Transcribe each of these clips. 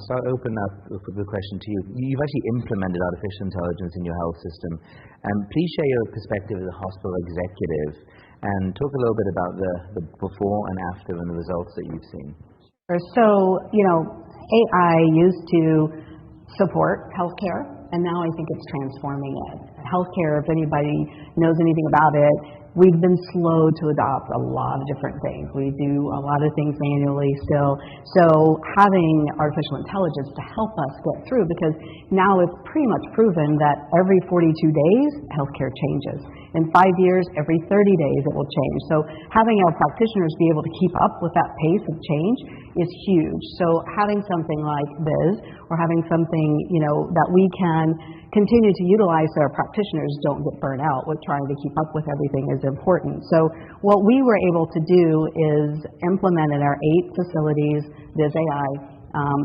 So I'll open up with the question to you. You've actually implemented artificial intelligence in your health system. Please share your perspective as a hospital executive and talk a little bit about the before and after and the results that you've seen. So, AI used to support healthcare, and now I think it's transforming it. Healthcare, if anybody knows anything about it, we've been slow to adopt a lot of different things. We do a lot of things manually still. So having artificial intelligence to help us get through, because now it's pretty much proven that every 42 days, healthcare changes. In 5 years, every 30 days it will change. So having our practitioners be able to keep up with that pace of change is huge. So having something like this, or having something, that we can continue to utilize so our practitioners don't get burnt out with trying to keep up with everything is important. So what we were able to do is implement in our 8 facilities this AI.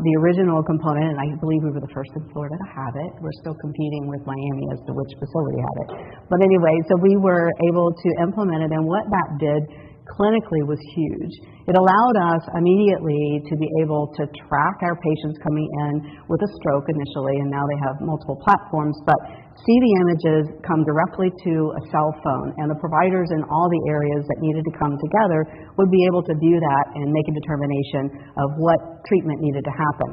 The original component, and I believe we were the first in Florida to have it. We're still competing with Miami as to which facility had it. But anyway, so we were able to implement it, and what that did clinically was huge. It allowed us immediately to be able to track our patients coming in with a stroke initially, and now they have multiple platforms, but see the images, come directly to a cell phone, and the providers in all the areas that needed to come together would be able to do that and make a determination of what treatment needed to happen.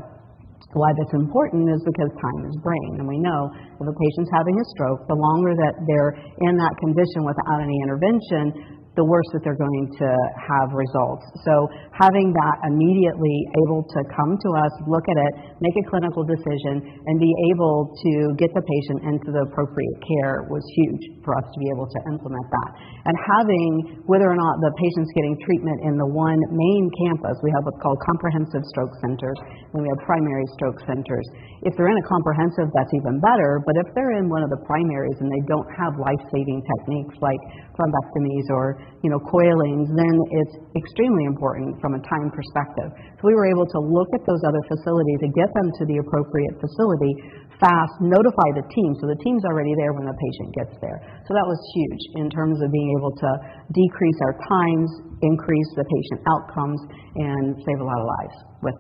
Why that's important is because time is brain, and we know if a patient's having a stroke, the longer that they're in that condition without any intervention, the worse that they're going to have results. So having that immediately able to come to us, look at it, make a clinical decision, and be able to get the patient into the appropriate care was huge for us to be able to implement that. And having, whether or not the patient's getting treatment in the one main campus, we have what's called comprehensive stroke centers, and we have primary stroke centers. If they're in a comprehensive, that's even better, but if they're in one of the primaries and they don't have life-saving techniques like thrombectomies or coilings, then it's extremely important from a time perspective. So we were able to look at those other facilities and get them to the appropriate facility fast, notify the team, so the team's already there when the patient gets there. So that was huge in terms of being able to decrease our times, increase the patient outcomes, and save a lot of lives with